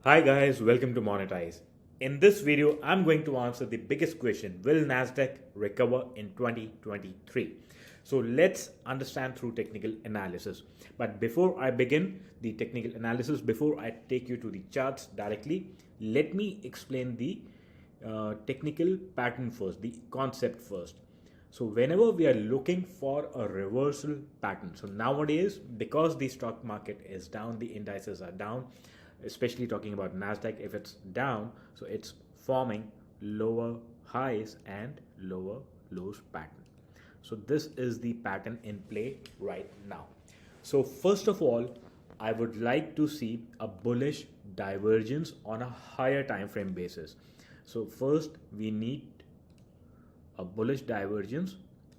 Hi guys, welcome to Monetize. In this video, I'm going to answer the biggest question: will Nasdaq recover in 2023? So let's understand through technical analysis. But before I begin the technical analysis, before I take you to the charts directly, let me explain the technical pattern first, the concept first. So whenever we are looking for a reversal pattern, so nowadays because the stock market is down, the indices are down, especially talking about Nasdaq, if it's down, so it's forming lower highs and lower lows pattern. So this is the pattern in play right now. So first of all, I would like to see a bullish divergence on a higher time frame basis. So first we need a bullish divergence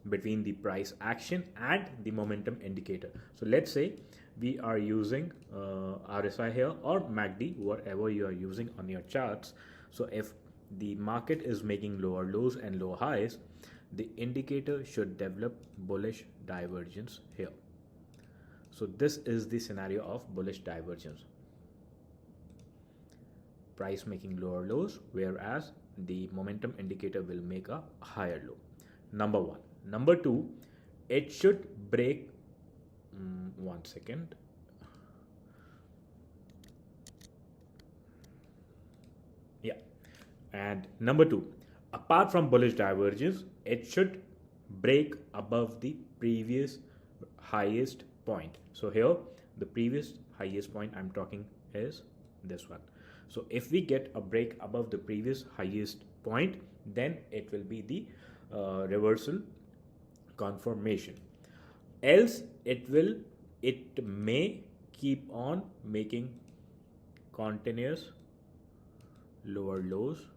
between the price action and the momentum indicator. So let's say we are using RSI here or MACD, whatever you are using on your charts. So if the market is making lower lows and lower highs, the indicator should develop bullish divergence here. So this is the scenario of bullish divergence. Price making lower lows, whereas the momentum indicator will make a higher low. Number one. Number two, it should break. One second. Yeah. And number two, apart from bullish divergence, it should break above the previous highest point. So here, the previous highest point I'm talking is this one. So if we get a break above the previous highest point, then it will be the reversal confirmation. Else it may keep on making continuous lower lows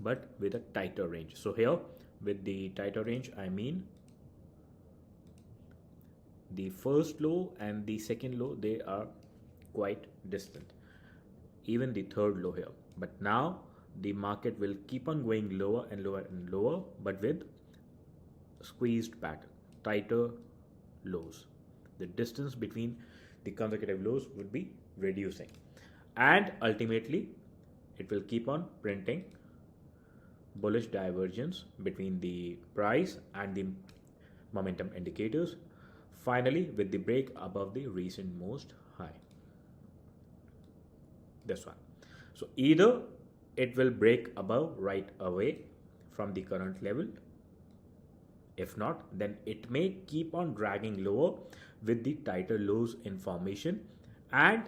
but with a tighter range. So here with the tighter range, I mean the first low and the second low, they are quite distant, even the third low here. But now the market will keep on going lower and lower and lower, but with squeezed pattern, tighter lows. The distance between the consecutive lows would be reducing, and ultimately it will keep on printing bullish divergence between the price and the momentum indicators, finally with the break above the recent most high, this one. So either it will break above right away from the current level. If not, then it may keep on dragging lower with the tighter lows in formation and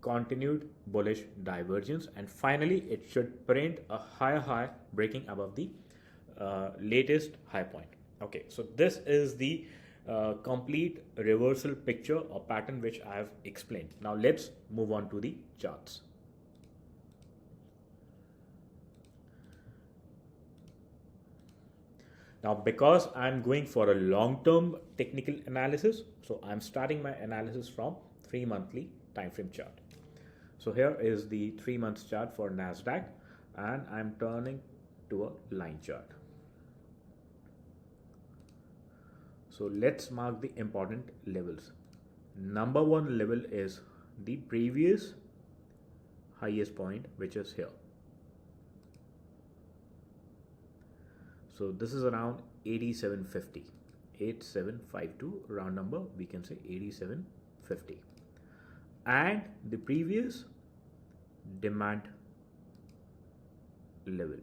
continued bullish divergence, and finally it should print a higher high breaking above the latest high point. Okay, so this is the complete reversal picture or pattern which I have explained. Now let's move on to the charts. Now, because I'm going for a long-term technical analysis, so I'm starting my analysis from 3-monthly time frame chart. So here is the 3 months chart for Nasdaq, and I'm turning to a line chart. So let's mark the important levels. Number one level is the previous highest point, which is here. So this is around 8750, 8752, round number, we can say 8750. And the previous demand level.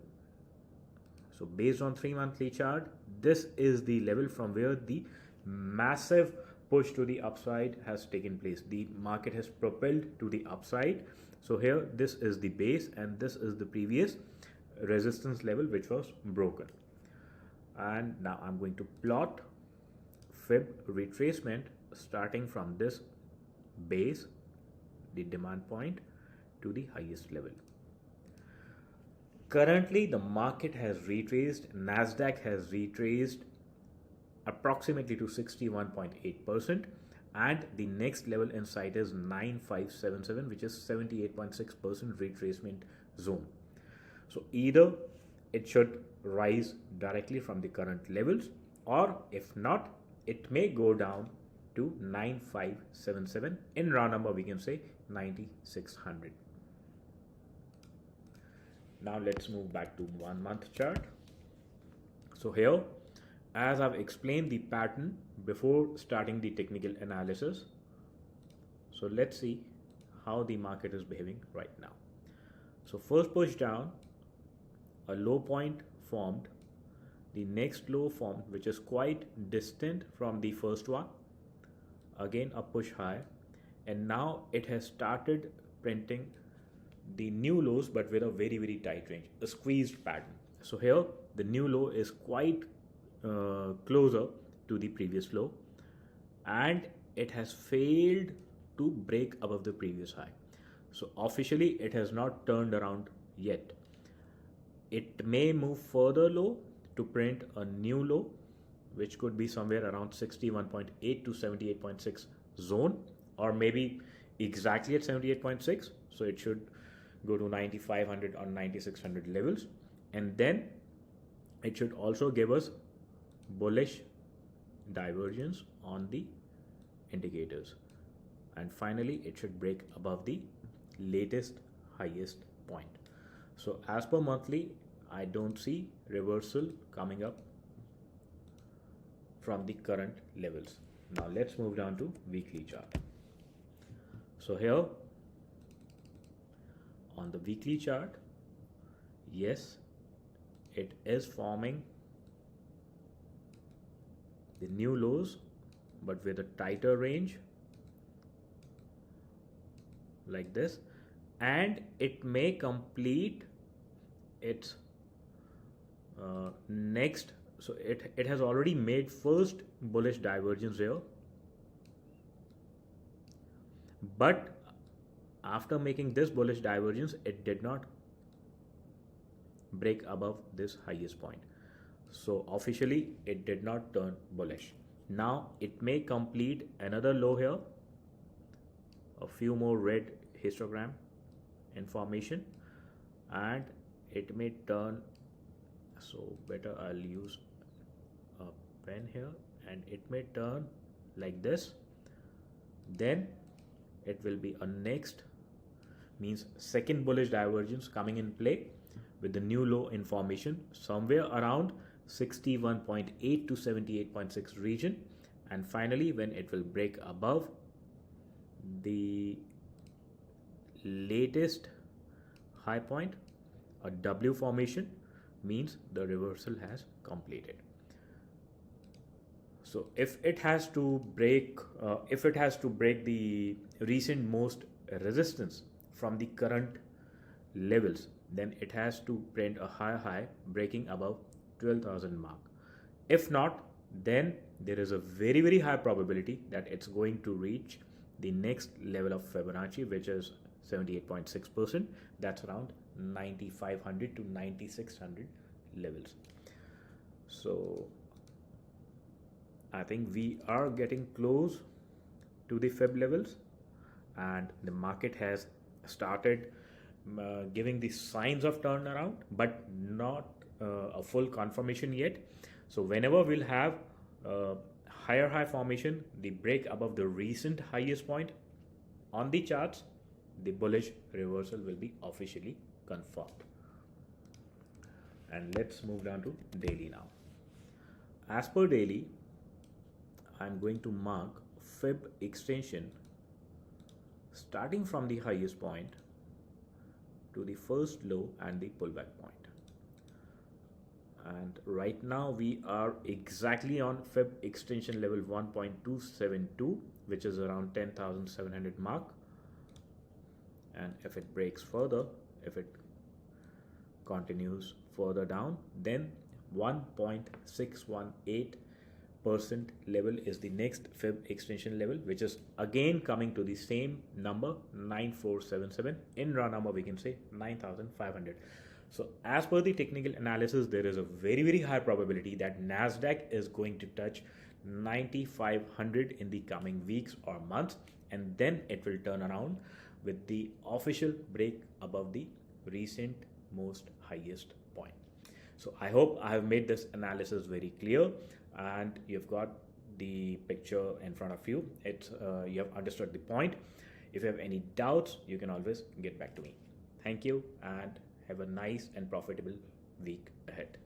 So based on 3-monthly chart, this is the level from where the massive push to the upside has taken place. The market has propelled to the upside. So here, this is the base and this is the previous resistance level which was broken. And now I'm going to plot fib retracement starting from this base, the demand point, to the highest level. Currently the market has retraced, Nasdaq has retraced approximately to 61.8%, and the next level in sight is 9577, which is 78.6% retracement zone. So either it should rise directly from the current levels, or if not, it may go down to 9577. In round number, we can say 9600. Now let's move back to 1 month chart. So here, as I've explained the pattern before starting the technical analysis, so let's see how the market is behaving right now. So first push down, a low point formed, the next low formed, which is quite distant from the first one, again a push high, and now it has started printing the new lows but with a very tight range, a squeezed pattern. So here the new low is quite closer to the previous low, and it has failed to break above the previous high. So officially it has not turned around yet. It may move further low to print a new low, which could be somewhere around 61.8 to 78.6 zone, or maybe exactly at 78.6. So it should go to 9500 or 9600 levels, and then it should also give us bullish divergence on the indicators, and finally it should break above the latest highest point. So as per monthly, I don't see reversal coming up from the current levels. Now let's move down to weekly chart. So here on the weekly chart, yes, it is forming the new lows but with a tighter range like this, and it may complete its next. So it has already made first bullish divergence here, but after making this bullish divergence, it did not break above this highest point. So officially it did not turn bullish. Now it may complete another low here, a few more red histogram information, and it may turn. So better I'll use a pen here, and it may turn like this. Then it will be a next, means second bullish divergence coming in play with the new low information somewhere around 61.8 to 78.6 region, and finally when it will break above the latest high point, a W formation, means the reversal has completed. So if it has to break the recent most resistance from the current levels, then it has to print a high breaking above 12,000 mark. If not, then there is a very high probability that it's going to reach the next level of Fibonacci, which is 78.6%. That's around 9500 to 9600 levels. So I think we are getting close to the Fib levels, and the market has started giving the signs of turnaround, but not a full confirmation yet. So whenever we'll have higher high formation, the break above the recent highest point on the charts, the bullish reversal will be officially confirmed. And let's move down to daily now. As per daily, I'm going to mark Fib extension starting from the highest point to the first low and the pullback point. And right now we are exactly on Fib extension level 1.272, which is around 10,700 mark. And if it breaks further, if it continues further down, then 1.618% level is the next Fib extension level, which is again coming to the same number, 9477. In raw number we can say 9,500. So as per the technical analysis, there is a very high probability that Nasdaq is going to touch 9,500 in the coming weeks or months, and then it will turn around with the official break above the recent most highest point. So I hope I have made this analysis very clear, and you've got the picture in front of you. You have understood the point. If you have any doubts, you can always get back to me. Thank you and have a nice and profitable week ahead.